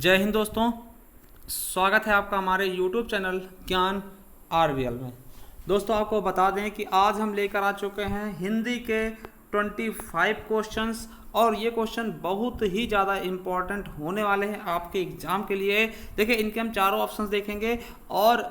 जय हिंद दोस्तों, स्वागत है आपका हमारे YouTube चैनल ज्ञान आरवीएल में। दोस्तों आपको बता दें कि आज हम लेकर आ चुके हैं हिंदी के 25 क्वेश्चंस और ये क्वेश्चन बहुत ही ज़्यादा इम्पॉर्टेंट होने वाले हैं आपके एग्ज़ाम के लिए। देखिए इनके हम चारों ऑप्शंस देखेंगे और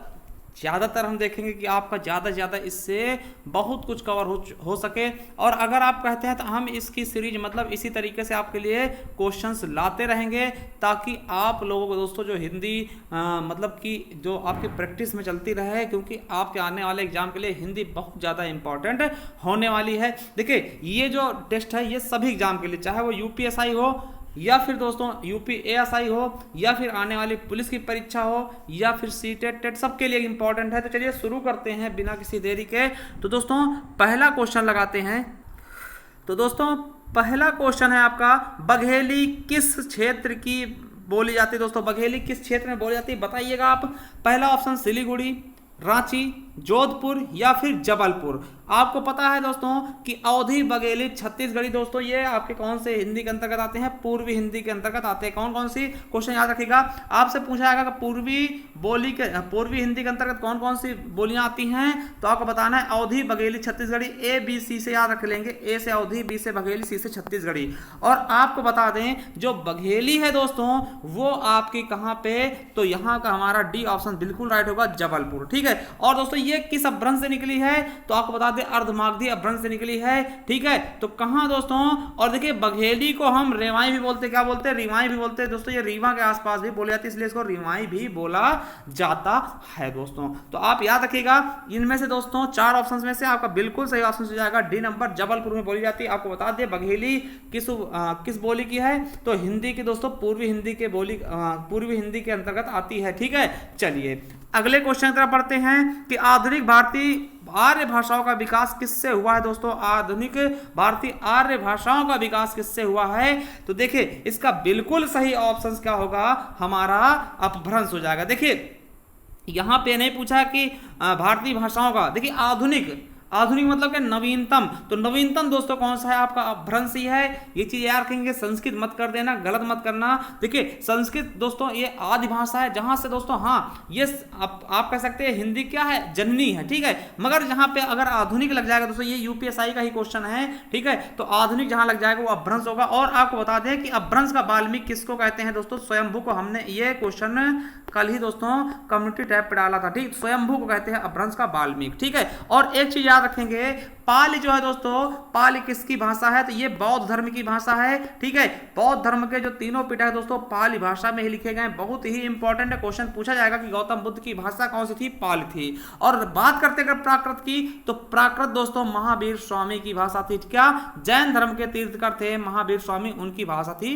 ज़्यादातर हम देखेंगे कि आपका ज़्यादा से ज़्यादा इससे बहुत कुछ कवर हो सके। और अगर आप कहते हैं तो हम इसकी सीरीज मतलब इसी तरीके से आपके लिए क्वेश्चंस लाते रहेंगे ताकि आप लोगों को दोस्तों जो हिंदी मतलब कि जो आपकी प्रैक्टिस में चलती रहे, क्योंकि आपके आने वाले एग्जाम के लिए हिंदी बहुत ज़्यादा इंपॉर्टेंट होने वाली है। देखिए ये जो टेस्ट है ये सभी एग्जाम के लिए, चाहे वो यूपीएसआई हो या फिर दोस्तों यूपी एएसआई हो या फिर आने वाली पुलिस की परीक्षा हो या फिर सीटेट टेट, सबके लिए इंपॉर्टेंट है। तो चलिए शुरू करते हैं बिना किसी देरी के। तो दोस्तों पहला क्वेश्चन लगाते हैं। तो दोस्तों पहला क्वेश्चन है आपका, बघेली किस क्षेत्र की बोली जाती है? दोस्तों बघेली किस क्षेत्र में बोली जाती है बताइएगा आप। पहला ऑप्शन सिलीगुड़ी, रांची, जोधपुर या फिर जबलपुर। आपको पता है दोस्तों कि अवधी, बघेली, छत्तीसगढ़ी दोस्तों ये आपके कौन से हिंदी के अंतर्गत आते हैं? पूर्वी हिंदी के अंतर्गत आते हैं। कौन कौन सी? क्वेश्चन याद रखिएगा, आपसे पूछा जाएगा कि पूर्वी हिंदी के अंतर्गत कौन कौन सी बोलियां आती हैं, तो आपको बताना है Awadhi, Bagheli, Chhattisgarhi. A B C से याद रख लेंगे, ए से अवधी, बी से बघेली, सी से छत्तीसगढ़ी। और आपको बता दें जो बघेली है दोस्तों वो आपकी कहां पे, तो यहां का हमारा डी ऑप्शन बिल्कुल राइट होगा, जबलपुर। ठीक है। और दोस्तों ये किस अपभ्रंश से निकली है? तो आपको बता दें अर्धमागधी अपभ्रंश से निकली है। ठीक है। तो कहां दोस्तों? और देखिए बघेली को हम रेवाई भी बोलते, क्या बोलते हैं? रीवाई भी बोलते हैं दोस्तों। ये रीवा के आसपास भी बोली जाती है, इसलिए इसको रीवाई भी बोला जाता है दोस्तों। तो आप याद रखिएगा इनमें से दोस्तों चार ऑप्शन में से आपका बिल्कुल सही ऑप्शन हो जाएगा डी नंबर, जबलपुर में बोली जाती है। आपको बता दें बघेली किस बोली की है? तो हिंदी की दोस्तों पूर्वी हिंदी के अंतर्गत आती है। ठीक है। चलिए अगले क्वेश्चन की तरफ पढ़ते हैं कि आधुनिक भारतीय आर्य भाषाओं का विकास किससे हुआ है? दोस्तों आधुनिक भारतीय आर्य भाषाओं का विकास किससे हुआ है? तो देखिए इसका बिल्कुल सही ऑप्शन क्या होगा? हमारा अपभ्रंश हो जाएगा। देखिए यहां पे नहीं पूछा कि भारतीय भाषाओं का, देखिए आधुनिक मतलब क्या? नवीनतम। तो नवीनतम दोस्तों कौन सा है? आपका अपभ्रंश ही है। ये चीज याद रखेंगे, संस्कृत मत कर देना, गलत मत करना। देखिए संस्कृत दोस्तों ये आदि भाषा है जहां से दोस्तों ये आप कह सकते हैं हिंदी क्या है? जननी है। ठीक है। मगर जहां पे अगर आधुनिक लग जाएगा दोस्तों, ये यूपीएसआई का ही क्वेश्चन है। ठीक है। तो आधुनिक जहां लग जाएगा वो अपभ्रंश होगा। और आपको बता दें कि अपभ्रंश का बाल्मीकि किसको कहते हैं दोस्तों? स्वयंभू को। हमने ये क्वेश्चन कल ही दोस्तों कम्युनिटी टैब पे डाला था। ठीक, स्वयंभू को कहते हैं अपभ्रंश का बाल्मीकि। ठीक है। और एक चीज याद रखेंगे, पाली जो है दोस्तों, पाली किसकी भाषा है? तो ये बौद्ध धर्म की भाषा है। ठीक है। बौद्ध धर्म के जो तीनों पिटक दोस्तों पाली भाषा में ही लिखे गए। बहुत ही इंपॉर्टेंट है, क्वेश्चन पूछा जाएगा कि गौतम बुद्ध की भाषा कौन सी थी? पाली थी। और बात करते अगर प्राकृत की, तो प्राकृत दोस्तों महावीर स्वामी की भाषा थी। क्या? जैन धर्म के तीर्थकर थे महावीर स्वामी, उनकी भाषा थी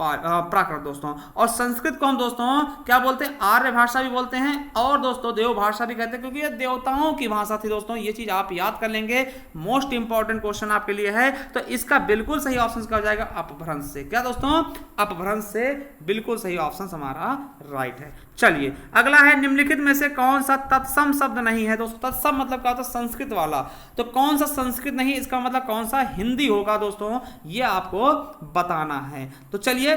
प्राकृत दोस्तों। और संस्कृत को हम दोस्तों क्या बोलते हैं? आर्य भाषा भी बोलते हैं और दोस्तों देव भाषा भी कहते हैं, क्योंकि ये देवताओं की भाषा थी दोस्तों। ये चीज आप याद कर लेंगे, मोस्ट इंपॉर्टेंट क्वेश्चन आपके लिए है। तो इसका बिल्कुल सही ऑप्शन क्या हो जाएगा? अपभ्रंश से। क्या दोस्तों? अपभ्रंश से बिल्कुल सही ऑप्शन हमारा राइट है। चलिए अगला है, निम्नलिखित में से कौन सा तत्सम शब्द नहीं है? दोस्तों तत्सम मतलब क्या होता है? संस्कृत वाला। तो कौन सा संस्कृत नहीं, इसका मतलब कौन सा हिंदी होगा दोस्तों? ये आपको बताना है। तो चलिए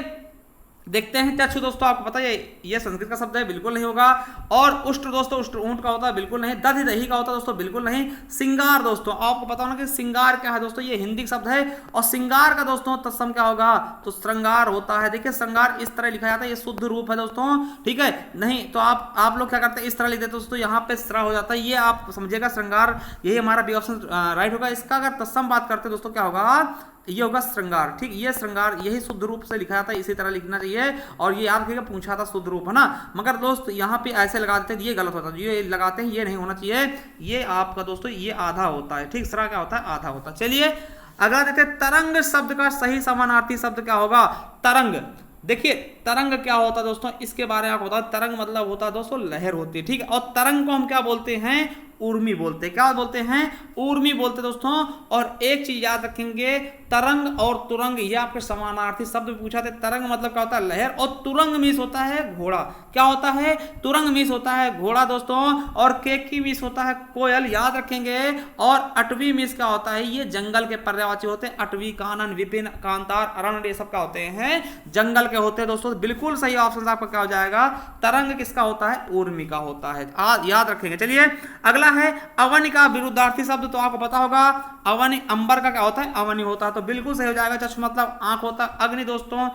देखते हैं। चक्षु दोस्तों आपको पता है ये संस्कृत का शब्द है, बिल्कुल नहीं होगा। और उष्ट्र दोस्तों, उष्ट्र ऊंट का होता है, बिल्कुल नहीं। दधि दही का होता है दोस्तों, बिल्कुल नहीं। सिंगार दोस्तों आपको पता होना कि सिंगार क्या है दोस्तों? ये हिंदी शब्द है। और सिंगार का दोस्तों तत्सम क्या होगा? तो श्रृंगार होता है। देखिए श्रृंगार इस तरह लिखा जाता है, ये शुद्ध रूप है दोस्तों। ठीक है। नहीं तो आप लोग क्या करते हैं? इस तरह लिख देते दोस्तों, यहाँ पे श्रा हो जाता है। ये आप समझिएगा श्रृंगार, यही हमारा बी ऑप्शन राइट होगा। इसका अगर तत्सम बात करते दोस्तों क्या होगा? ये होगा श्रृंगार। ठीक, ये श्रृंगार यही शुद्ध रूप से लिखा जाता है, इसी तरह लिखना चाहिए। और ये याद रखिएगा पूछा था शुद्ध रूप, है ना। मगर दोस्त यहाँ पे ऐसे लगा देते हैं, ये गलत होता है। ये लगाते हैं, ये नहीं होना चाहिए। ये आपका दोस्तों ये आधा होता है। ठीक, श्रा क्या होता है? आधा होता है। चलिए अगला देखते हैं, तरंग शब्द का सही समानार्थी शब्द क्या होगा? तरंग। देखिए तरंग क्या होता है दोस्तों? इसके बारे में आपको बता, तरंग मतलब होता है दोस्तों लहर होती है। ठीक है। और तरंग को हम क्या बोलते हैं? ऊर्मी बोलते हैं। क्या बोलते हैं? ऊर्मी बोलते दोस्तों। और एक चीज याद रखेंगे, तरंग और तुरंग ये आपके समानार्थी शब्द पूछा था। तरंग मतलब क्या होता है? लहर, और तुरंग मीन्स होता है घोड़ा। क्या होता है? तुरंग मीन्स होता है घोड़ा दोस्तों। और केकी मीन्स होता है कोयल, याद रखेंगे। और अटवी मीन्स क्या होता है? ये जंगल के पर्यायवाची होते हैं। अटवी, कानन, विपिन, कांतार, अरण्य, ये सब क्या होते हैं? जंगल के होते हैं दोस्तों। बिल्कुल सही ऑप्शन आपका क्या हो जाएगा? तरंग किसका होता है? ऊर्मी का होता है, याद रखेंगे। चलिए अगला है अवनि का विरुद्धार्थी शब्द, तो आपको पता होगा अवनि अंबर का क्या होता है? अवनि होता है, तो बिल्कुल सही हो जाएगा। चक्षु मतलब आंख होता है। अग्नि दोस्तों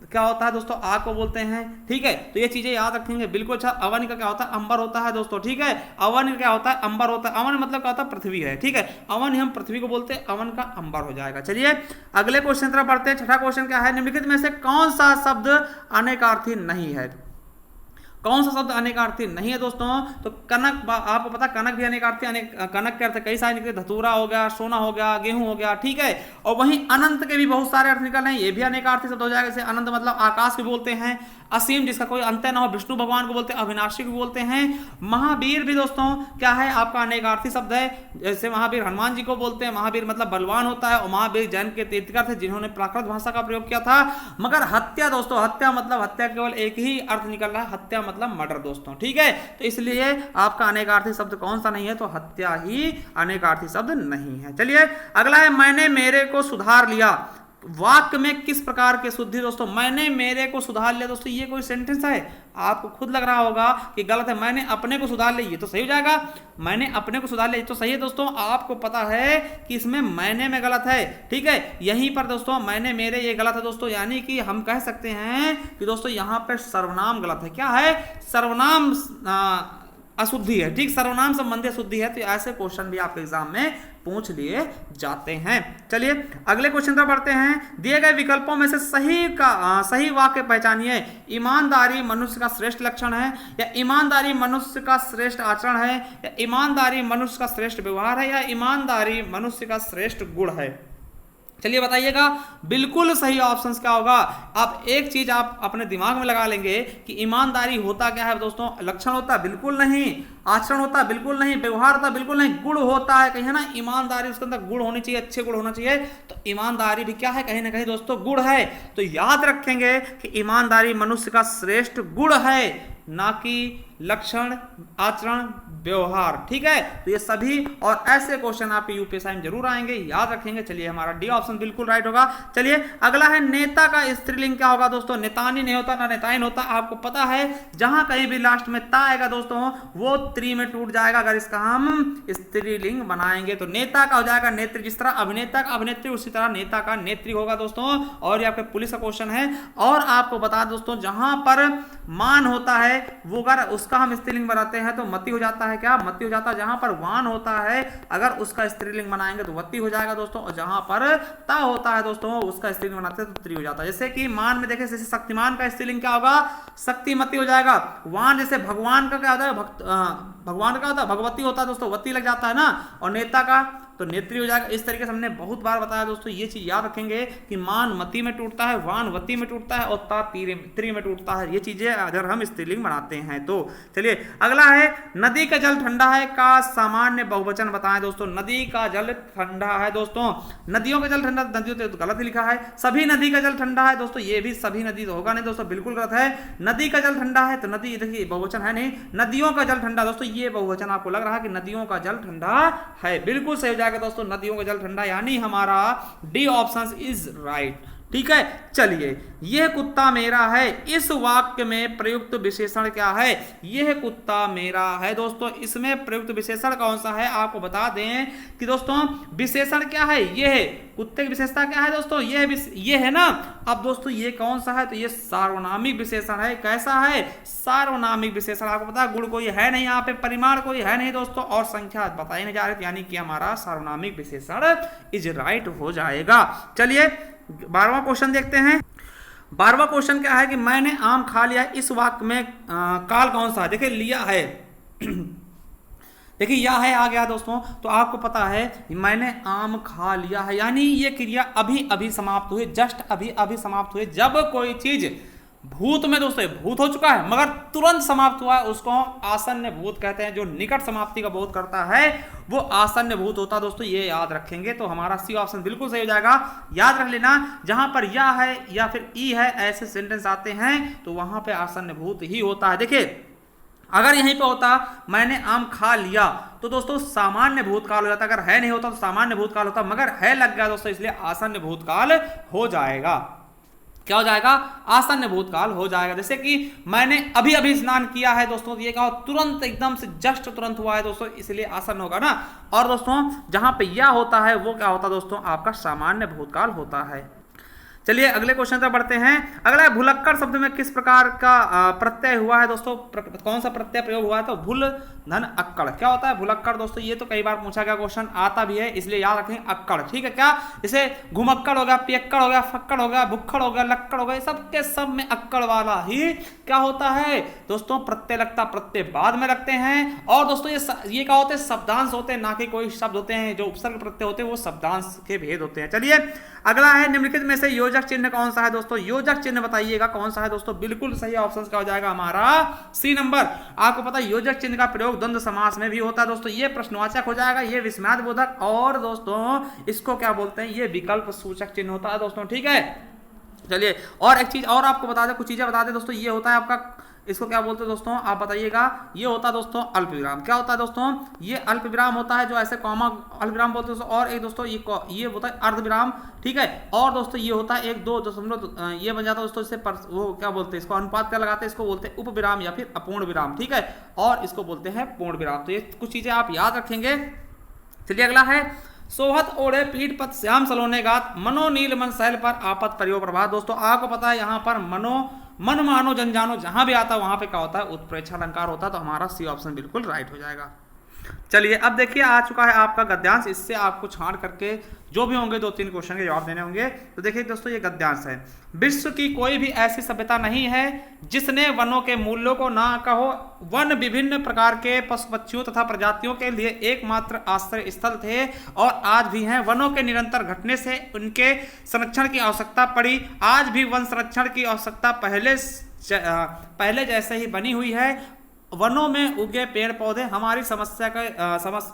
क्या होता है दोस्तों? आग को बोलते हैं, ठीक है। तो ये चीजें याद रखेंगे बिल्कुल। अच्छा, अवन का क्या होता है? अंबर होता है दोस्तों, ठीक है। अवन क्या होता है? अंबर होता है। अवन मतलब क्या होता है? पृथ्वी है, ठीक है। अवन हम पृथ्वी को बोलते हैं, अवन का अंबर हो जाएगा। चलिए अगले क्वेश्चन तरफ बढ़ते हैं। छठा क्वेश्चन क्या है? निम्नलिखित में से कौन सा शब्द अनेकार्थी नहीं है? कौन सा शब्द अनेकार्थी नहीं है दोस्तों? तो कनक, आपको पता कनक भी अनेकार्थी, कनक के अर्थ कई सारे निकले। धतूरा हो गया, सोना हो गया, गेहूं हो गया, ठीक है। और वहीं अनंत के भी बहुत सारे अर्थ निकल रहे हैं, ये भी अनेकार्थी शब्द हो जाएगा। जैसे अनंत मतलब आकाश को बोलते हैं। असीम जिसका कोई अंत न हो, विष्णु भगवान को बोलते हैं। अविनाशी को बोलते हैं। महावीर भी दोस्तों क्या है? आपका अनेकार्थी शब्द है। जैसे महावीर हनुमान जी को बोलते हैं। महावीर मतलब बलवान होता है। और महावीर जैन के तीर्थकर थे जिन्होंने प्राकृत भाषा का प्रयोग किया था। मगर हत्या दोस्तों, हत्या मतलब हत्या केवल एक ही अर्थ निकल रहा है, हत्या मतलब मर्डर दोस्तों, ठीक है। तो इसलिए आपका अनेकार्थी शब्द कौन सा नहीं है? तो हत्या ही अनेकार्थी शब्द नहीं है। चलिए अगला है मैंने मेरे को सुधार लिया। वाक्य में किस प्रकार के शुद्धि दोस्तों? मैंने मेरे को सुधार लिया दोस्तों, ये कोई सेंटेंस है? आपको खुद लग रहा होगा कि गलत है। मैंने अपने को सुधार लिया, ये तो सही हो जाएगा। मैंने अपने को सुधार लिया, ये तो सही है दोस्तों। आपको पता है कि इसमें मैंने में गलत है, ठीक है। यहीं पर दोस्तों मैंने मेरे ये गलत है दोस्तों। यानी कि हम कह सकते हैं कि दोस्तों यहां पर सर्वनाम गलत है। क्या है? सर्वनाम अशुद्धि है, ठीक। सर्वनाम संबंधी अशुद्धि है। तो ऐसे क्वेश्चन भी आपके एग्जाम में पूछ लिए जाते हैं। चलिए अगले क्वेश्चन पर बढ़ते हैं। दिए गए विकल्पों में से सही वाक्य पहचानिए। ईमानदारी मनुष्य का श्रेष्ठ लक्षण है, या ईमानदारी मनुष्य का श्रेष्ठ आचरण है, या ईमानदारी मनुष्य का श्रेष्ठ व्यवहार है, या ईमानदारी मनुष्य का श्रेष्ठ गुण है? चलिए बताइएगा बिल्कुल सही ऑप्शन क्या होगा। आप एक चीज आप अपने दिमाग में लगा लेंगे कि ईमानदारी होता क्या है दोस्तों? लक्षण होता है? बिल्कुल नहीं। आचरण होता है? बिल्कुल नहीं। व्यवहार होता है? बिल्कुल नहीं। गुण होता है कहीं, है ना। ईमानदारी उसके अंदर गुण होनी चाहिए, अच्छे गुण होना चाहिए। तो ईमानदारी भी क्या है? कहीं ना कहीं दोस्तों गुण है। तो याद रखेंगे कि ईमानदारी मनुष्य का श्रेष्ठ गुण है, ना कि लक्षण, आचरण, व्यवहार, ठीक है। तो ये सभी और ऐसे क्वेश्चन आपके यूपीएससी में जरूर आएंगे, याद रखेंगे। चलिए हमारा डी ऑप्शन बिल्कुल राइट होगा। चलिए अगला है नेता का स्त्रीलिंग क्या होगा दोस्तों? नेतानी नहीं होता, ना नेताइन होता। आपको पता है जहां कहीं भी लास्ट में ता आएगा दोस्तों वो त्री में टूट जाएगा अगर इसका हम स्त्रीलिंग बनाएंगे। तो नेता का हो जाएगा नेत्री। जिस तरह अभिनेता का अभिनेत्री, उसी तरह नेता का नेत्री होगा दोस्तों। और ये आपके पुलिस का क्वेश्चन है। और आपको बता दोस्तों जहां पर मान होता है वो अगर उसका हम स्त्रीलिंग बनाते हैं तो मति हो जाता है। क्या? मति हो जाता है। जहां पर वान होता है अगर उसका स्त्रीलिंग बनाएंगे तो वत्ती हो जाएगा दोस्तों। और जहां पर ता होता है दोस्तों उसका स्त्रीलिंग बनाते हैं तो त्री हो जाता है। जैसे कि मान में देखें, जैसे शक्तिमान का स्त्रीलिंग क्या होगा? शक्तिमती हो जाएगा। वान जैसे भगवान का क्या होता है? भगवान का होता है भगवती होता है दोस्तों, वत्ती लग जाता है ना। और नेता का तो नेत्री हो जाएगा। इस तरीके से हमने बहुत बार बताया दोस्तों। ये चीज याद रखेंगे कि मान मती में टूटता है, वान वती में टूटता है, और ता त्री में टूटता है। ये चीजें अगर हम स्त्रीलिंग बनाते हैं तो। चलिए अगला है नदी का जल ठंडा है का सामान्य बहुवचन बताएं दोस्तों। नदी का जल ठंडा है दोस्तों। नदियों का जल ठंडा, नदियों तो गलत ही लिखा है। सभी नदी का जल ठंडा है दोस्तों, ये भी सभी नदी तो होगा नहीं दोस्तों, बिल्कुल गलत है। नदी का जल ठंडा है तो नदी देखिए बहुवचन है नहीं। नदियों का जल ठंडा दोस्तों, ये बहुवचन आपको लग रहा है कि नदियों का जल ठंडा है, बिल्कुल सही हो जाएगा दोस्तों। नदियों का जल ठंडा, यानी हमारा डी ऑप्शन इज राइट, ठीक है। चलिए यह कुत्ता मेरा है, इस वाक्य में प्रयुक्त विशेषण क्या है? यह कुत्ता मेरा है दोस्तों, इसमें प्रयुक्त विशेषण कौन सा है? आपको बता दें कि दोस्तों विशेषण क्या है? यह कुत्ते की विशेषता क्या है दोस्तों? ये है ना। अब दोस्तों ये कौन सा है? तो ये सार्वनामिक विशेषण है। कैसा है? सार्वनामिक विशेषण। आपको पता है गुण कोई है नहीं, यहाँ पे परिमाण कोई है नहीं दोस्तों, और संख्या बताई नहीं जा रही, यानी कि हमारा सार्वनामिक विशेषण इज राइट हो जाएगा। चलिए 12वां क्वेश्चन देखते हैं। 12वां क्वेश्चन क्या है कि मैंने आम खा लिया, इस वाक्य में काल कौन सा है? देखिए लिया है देखिए या है आ गया दोस्तों। तो आपको पता है मैंने आम खा लिया है, यानी ये क्रिया अभी अभी समाप्त हुई, जस्ट अभी अभी समाप्त हुई। जब कोई चीज भूत में दोस्तों भूत हो चुका है मगर तुरंत समाप्त हुआ है, उसको हम आसन्न भूत कहते हैं। जो निकट समाप्ति का बोध करता है वो आसन्न भूत होता है दोस्तों, ये याद रखेंगे तो हमारा सी ऑप्शन बिल्कुल सही हो जाएगा। याद रख लेना, जहां पर या है या फिर ई है ऐसे सेंटेंस आते हैं तो वहां पे आसन्न भूत ही होता है। देखिए अगर यहीं पे होता मैंने आम खा लिया तो दोस्तों सामान्य भूतकाल हो जाता, अगर है नहीं होता तो सामान्य भूतकाल होता, मगर है लग गया दोस्तों इसलिए आसन्न भूतकाल हो जाएगा। क्या हो जाएगा? आसन्न भूतकाल हो जाएगा। जैसे कि मैंने अभी अभी स्नान किया है दोस्तों, ये क्या हो, तुरंत एकदम से जस्ट तुरंत हुआ है दोस्तों, इसलिए आसन्न होगा ना। और दोस्तों जहां पे या होता है वो क्या होता है दोस्तों, आपका सामान्य भूतकाल होता है। चलिए अगले क्वेश्चन पर बढ़ते हैं। अगला है भुलक्कड़ शब्द में किस प्रकार का प्रत्यय हुआ है दोस्तों, कौन सा प्रत्यय प्रयोग हुआ है? तो भुल धन अक्कड़। क्या होता है भुलक्कड़ दोस्तों? ये तो कई बार पूछा गया क्वेश्चन, आता भी है इसलिए याद रखें अक्कड़, ठीक है। क्या जैसे घुमक्कड़ हो गया, पियक्कड़ हो गया, फक्कड़ हो गया, भुक्खड़ हो गया, लक्कड़ हो गया, सब के सब में अक्कड़ वाला ही क्या होता है दोस्तों, प्रत्यय लगता, प्रत्यय बाद में लगते हैं। और दोस्तों ये क्या होते हैं, शब्दांश होते हैं, ना कि कोई शब्द होते हैं। जो उपसर्ग प्रत्यय होते हैं वो शब्दांश के भेद होते हैं। चलिए अगला है निम्नलिखित में से योजक चिन्ह कौन सा है दोस्तों? योजक चिन्ह बताइएगा कौन सा है दोस्तों। बिल्कुल सही ऑप्शन क्या हो जाएगा हमारा सी नंबर। आपको पता है योजक चिन्ह का प्रयोग द्वंद्व समास में भी होता है दोस्तों। ये प्रश्नवाचक हो जाएगा, ये विस्मयादि बोधक, और दोस्तों इसको क्या बोलते हैं, ये विकल्प सूचक चिन्ह होता है दोस्तों, ठीक है। चलिए और एक चीज और आपको बता दें, कुछ चीजें बता दें दोस्तों। ये होता है आपका, इसको क्या बोलते हैं दोस्तों, आप बताइएगा। ये होता है दोस्तों अल्प विराम। क्या होता है दोस्तों, ये अल्प विराम होता है, जो ऐसे कॉमा अल्प विराम बोलते हैं दोस्तों। और एक दोस्तों ये होता है अर्ध विराम, ठीक है। और दोस्तों ये होता है 1-2 ये बन जाता है दोस्तों, इससे वो क्या बोलते हैं, इसको अनुपात क्या लगाते हैं, इसको बोलते हैं उप विराम या फिर अपूर्ण विराम, ठीक है। और इसको बोलते हैं पूर्ण विराम। तो ये कुछ चीजें आप याद रखेंगे। चलिए अगला है सोहत ओढ़े पीठ पथ श्याम सलोने गात, मनो नील मन शैल पर आपत परियो प्रभात। दोस्तों आपको पता है यहाँ पर मन मानो जन जानो जहां भी आता है वहां पे क्या होता है, उत्प्रेक्षा अलंकार होता है। तो हमारा सी ऑप्शन बिल्कुल राइट हो जाएगा। चलिए अब देखिए आ चुका है आपका गद्यांश। इससे आपको छांट करके जो भी होंगे 2-3 क्वेश्चन के जवाब देने होंगे। तो देखिए दोस्तों ये गद्यांश है। विश्व की कोई भी ऐसी सभ्यता नहीं है जिसने वनों के मूल्यों को ना कहो। वन विभिन्न प्रकार के पशु पक्षियों तथा प्रजातियों के लिए एकमात्र आश्रय स्थल थे और आज भी हैं। वनों के निरंतर घटने से उनके संरक्षण की आवश्यकता पड़ी। आज भी वन संरक्षण की आवश्यकता पहले जैसे ही बनी हुई है। वनों में उगे पेड़ पौधे हमारी समस्या का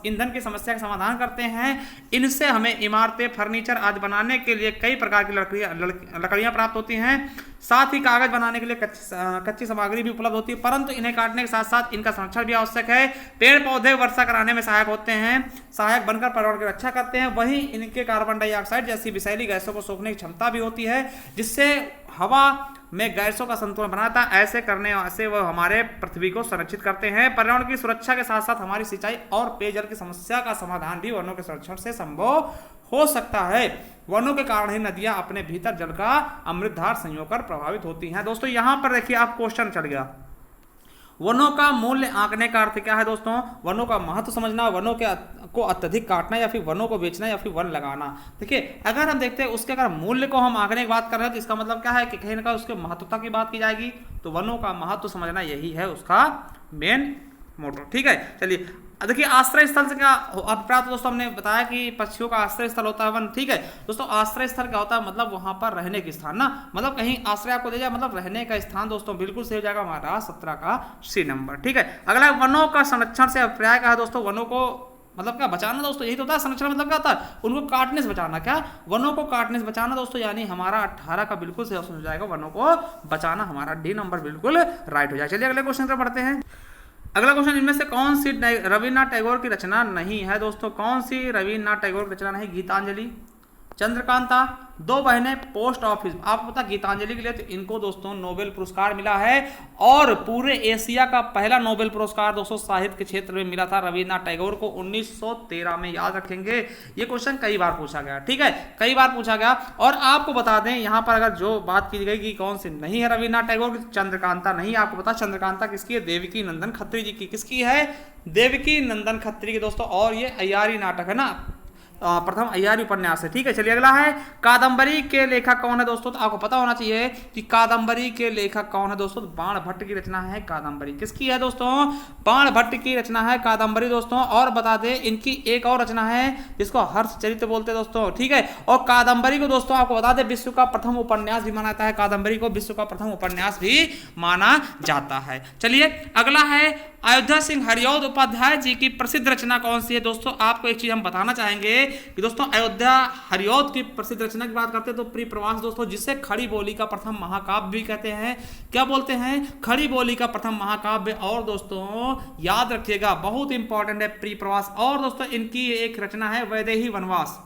ईंधन की समस्या का समाधान करते हैं। इनसे हमें इमारतें, फर्नीचर आदि बनाने के लिए कई प्रकार की लकड़ियां प्राप्त होती हैं। साथ ही कागज बनाने के लिए कच्ची सामग्री भी उपलब्ध होती है, परंतु इन्हें काटने के साथ साथ इनका संरक्षण भी आवश्यक है। पेड़ पौधे वर्षा कराने में सहायक होते हैं, सहायक बनकर पर्यावरण की रक्षा करते हैं। वहीं इनके कार्बन डाइऑक्साइड जैसी विषैली गैसों को सोखने की क्षमता भी होती है, जिससे हवा में गैसों का संतुलन बनाता है। ऐसे करने से वह हमारे पृथ्वी को संरक्षित करते हैं। पर्यावरण की सुरक्षा के साथ साथ हमारी सिंचाई और पेयजल की समस्या का समाधान भी वनों के संरक्षण से संभव हो सकता है। वनों के कारण ही नदियां अपने भीतर जल का अमृतधार संयोग कर प्रभावित होती हैं। दोस्तों यहां पर देखिए आप क्वेश्चन चढ़ गया, वनों का मूल्य आंकने का अर्थ क्या है दोस्तों? वनों का महत्व समझना, वनों को अत्यधिक काटना या फिर वनों को बेचना या फिर वन लगाना। देखिए अगर हम देखते हैं उसके अगर मूल्य को हम आंकने की बात कर रहे हैं तो इसका मतलब क्या है कि कहीं ना कहीं उसके महत्वता की बात की जाएगी। तो वनों का महत्व समझना यही है उसका मेन मोटो, ठीक है। चलिए देखिए आश्रय स्थल से क्या अभिप्राय, तो दोस्तों हमने बताया कि पक्षियों का आश्रय स्थल होता है वन, ठीक है। दोस्तों आश्रय स्थल क्या होता है, मतलब वहां पर रहने के स्थान ना, मतलब कहीं आश्रय आपको दे जाए मतलब रहने का स्थान। दोस्तों बिल्कुल सही हो जाएगा हमारा 17 का सी नंबर, ठीक है। अगला वनों का संरक्षण से अभिप्राय क्या है दोस्तों? वनों को मतलब क्या बचाना दोस्तों, यही तो होता है संरक्षण मतलब क्या होता है, उनको काटने से बचाना। क्या वनों को काटने से बचाना दोस्तों, यानी हमारा 18 का बिल्कुल सही ऑप्शन हो जाएगा, वनों को बचाना। हमारा डी नंबर बिल्कुल राइट हो जाएगा। चलिए अगले क्वेश्चन पर बढ़ते हैं। अगला क्वेश्चन, इनमें से कौन सी रविन्द्रनाथ टैगोर की रचना नहीं है दोस्तों? कौन सी रविन्द्रनाथ टैगोर की रचना नहीं? गीतांजलि, चंद्रकांता, दो बहनें, पोस्ट ऑफिस। आपको पता गीतांजलि के लिए तो इनको दोस्तों नोबेल पुरस्कार मिला है और पूरे एशिया का पहला नोबेल पुरस्कार दोस्तों साहित्य के क्षेत्र में मिला था रविन्द्रनाथ टैगोर को 1913 में। याद रखेंगे ये क्वेश्चन कई बार पूछा गया, ठीक है, कई बार पूछा गया। और आपको बता दें यहाँ पर अगर जो बात की गई कि कौन सी नहीं है रविन्द्रनाथ टैगोर की, चंद्रकांता नहीं। आपको पता चंद्रकांता किसकी है? देवकी नंदन खत्री जी की। किसकी है? देवकी नंदन खत्री की दोस्तों। और ये अय्यारी नाटक है ना, प्रथम अय्यारी उपन्यास है। ठीक है, चलिए अगला है कादंबरी के लेखक कौन है दोस्तों। तो आपको पता होना चाहिए कि कादंबरी के लेखक कौन है दोस्तों। बाण भट्ट की रचना है कादंबरी। किसकी है दोस्तों? बाण भट्ट की रचना है कादंबरी दोस्तों। और बता दें इनकी एक और रचना है जिसको हर्षचरित्र बोलते हैं दोस्तों। ठीक है, और कादंबरी को दोस्तों आपको बता दें विश्व का प्रथम उपन्यास भी माना जाता है। कादंबरी को विश्व का प्रथम उपन्यास भी माना जाता है। चलिए अगला है अयोध्या सिंह हरिऔध उपाध्याय जी की प्रसिद्ध रचना कौन सी है दोस्तों। आपको एक चीज हम बताना चाहेंगे कि दोस्तों अयोध्या हरिऔध की प्रसिद्ध रचना की बात करते हैं तो प्रिय प्रवास दोस्तों, जिसे खड़ी बोली का प्रथम महाकाव्य भी कहते हैं। क्या बोलते हैं? खड़ी बोली का प्रथम महाकाव्य। और दोस्तों याद रखिएगा बहुत इंपॉर्टेंट है प्रिय प्रवास। और दोस्तों इनकी एक रचना है वैदेही वनवास।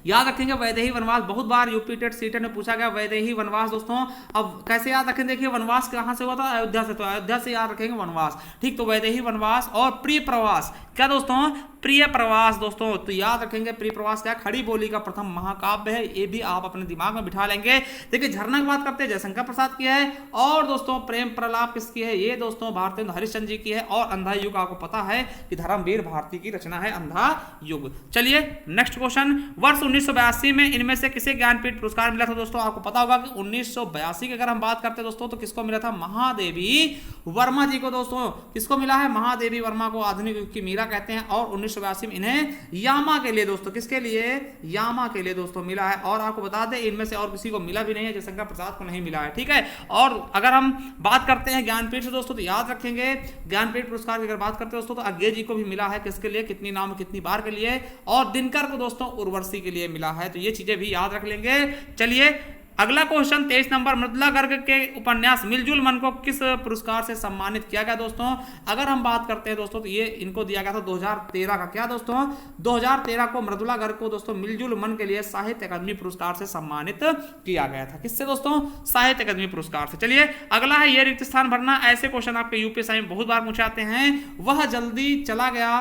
याद रखेंगे वैदेही वनवास, बहुत बार यूपी टेट सीटेट में पूछा गया वैदेही वनवास दोस्तों। अब कैसे याद रखेंगे? देखिए वनवास कहां से हुआ था? अयोध्या से। तो अयोध्या से याद रखेंगे वनवास। ठीक, तो वैदेही वनवास और प्रिय प्रवास। क्या दोस्तों? प्रिय प्रवास दोस्तों। तो याद रखेंगे प्रिय प्रवास क्या? खड़ी बोली का प्रथम महाकाव्य है। ये भी आप अपने दिमाग में बिठा लेंगे। देखिए झरना की बात करते हैं जयशंकर प्रसाद की है। और दोस्तों प्रेम प्रलाप किसकी है? ये दोस्तों भारतेंद्र हरिश्चंद्र जी की है। और अंधा युग आपको पता है कि धर्मवीर भारती की रचना है अंधा युग। चलिए नेक्स्ट क्वेश्चन, वर्ष 1982 में इनमें से किसे ज्ञानपीठ पुरस्कार मिला था दोस्तों। आपको पता होगा कि 1982 की अगर हम बात करते हैं दोस्तों तो किसको मिला था? महादेवी वर्मा जी को दोस्तों। किसको मिला है? महादेवी वर्मा को आधुनिक युग की मीरा कहते हैं। और 1982 में इन्हें यामा के लिए दोस्तों, किसके लिए? यामा के लिए दोस्तों मिला है। और आपको बता दें इनमें से और किसी को मिला भी नहीं है, जयशंकर प्रसाद को नहीं मिला है। ठीक है, और अगर हम बात करते हैं ज्ञानपीठ से दोस्तों तो याद रखेंगे ज्ञानपीठ पुरस्कार की अगर बात करते हैं दोस्तों तो अज्ञे जी को भी मिला है। किसके लिए? कितनी नाम कितनी बार के लिए। और दिनकर को दोस्तों उर्वशी के लिए मिला है। तो ये चीजें भी याद रख लेंगे। चलिए अगला क्वेश्चन 23 नंबर, मृदुला गर्ग के उपन्यास मिलजुल मन को किस पुरस्कार से सम्मानित किया गया दोस्तों। अगर हम बात करते हैं दोस्तों तो ये इनको दिया गया था 2013 का। क्या दोस्तों? 2013 को मृदुला गर्ग को दोस्तों मिलजुल मन के लिए साहित्य अकादमी पुरस्कार से सम्मानित किया गया था। किससे दोस्तों? साहित्य अकादमी पुरस्कार से। चलिए अगला है ये रिक्त स्थान भरना। ऐसे क्वेश्चन आपके यूपीएससी में बहुत बार पूछे जाते हैं। वह जल्दी चला गया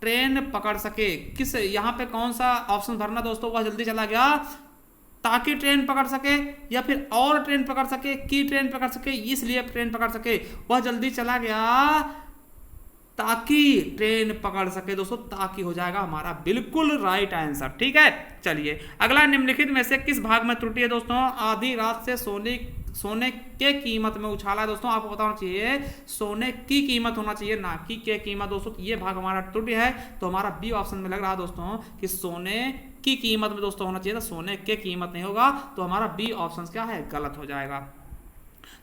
ट्रेन पकड़ सके, किस यहाँ पे कौन सा ऑप्शन भरना दोस्तों? वह जल्दी चला गया ताकि ट्रेन पकड़ सके, या फिर और ट्रेन पकड़ सके, की ट्रेन पकड़ सके, इसलिए ट्रेन पकड़ सके। वह जल्दी चला गया ताकि ट्रेन पकड़ सके दोस्तों। ताकि हो जाएगा हमारा बिल्कुल राइट आंसर। ठीक है, चलिए अगला, निम्नलिखित में से किस भाग में त्रुटि है दोस्तों? आधी रात से सोने के कीमत में उछाला है दोस्तों। आपको पता होना चाहिए सोने की कीमत होना चाहिए, ना कि के कीमत दोस्तों। ये भाग हमारा त्रुटि है। तो हमारा बी ऑप्शन में लग रहा है दोस्तों कि सोने की कीमत में दोस्तों होना चाहिए था, सोने के कीमत नहीं होगा। तो हमारा बी ऑप्शन क्या है? गलत हो जाएगा।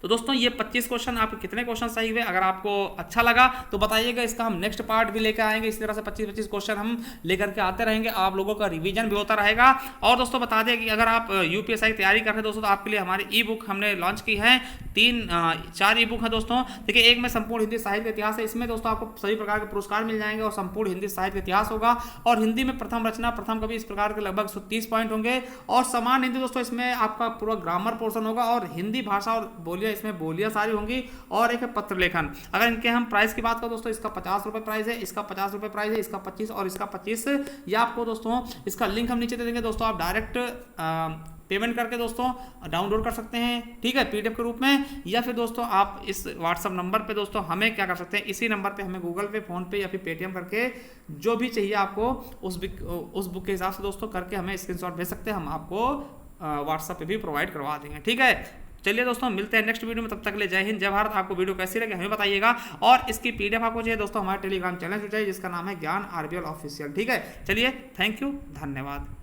तो दोस्तों ये 25 क्वेश्चन, आपके कितने क्वेश्चन सही हुए? अगर आपको अच्छा लगा तो बताइएगा, इसका हम नेक्स्ट पार्ट भी लेकर आएंगे। इस तरह से 25-25 क्वेश्चन हम लेकर के आते रहेंगे, आप लोगों का रिवीजन भी होता रहेगा। और दोस्तों बता दें कि अगर आप यूपीएससी की तैयारी कर रहे हैं दोस्तों तो आपके लिए हमारी ई बुक हमने लॉन्च की है। 4 ई बुक है दोस्तों। देखिए एक में संपूर्ण हिंदी साहित्य इतिहास है। इसमें दोस्तों आपको सभी प्रकार के पुरस्कार मिल जाएंगे और संपूर्ण हिंदी साहित्य इतिहास होगा। और हिंदी में प्रथम रचना, प्रथम कवि, इस प्रकार के लगभग 130 पॉइंट होंगे। और समान हिंदी दोस्तों इसमें आपका पूरा ग्रामर पोर्शन होगा। और हिंदी भाषा और बोलियां, इसमें बोलियां सारी होंगी। और एक है पत्र लेखन। अगर इनके हम प्राइस की बात करें दोस्तों, इसका 50 रुपए प्राइस है, इसका 50 रुपए प्राइस है, इसका 25 और इसका 25। ये आपको दोस्तों इसका लिंक हम नीचे दे देंगे दोस्तों। आप डायरेक्ट पेमेंट करके दोस्तों डाउनलोड कर सकते हैं। ठीक है, पीडीएफ के रूप में। या फिर दोस्तों आप इस व्हाट्सअप नंबर पे दोस्तों हमें क्या कर सकते हैं, इसी नंबर पे हमें गूगल पे, फोन पे या फिर पेटीएम करके जो भी चाहिए आपको उस बुक के हिसाब से दोस्तों करके हमें स्क्रीनशॉट भेज सकते हैं। हम आपको व्हाट्सएप पे भी प्रोवाइड करवा देंगे। ठीक है, चलिए दोस्तों मिलते हैं नेक्स्ट वीडियो में। तब तक के लिए जय हिंद, जय भारत। आपको वीडियो कैसी लगी हमें बताइएगा। और इसकी पीडीएफ आपको चाहिए दोस्तों हमारे टेलीग्राम चैनल से चाहिए, जिसका नाम है ज्ञान आरबीएल ऑफिशियल। ठीक है, चलिए थैंक यू, धन्यवाद।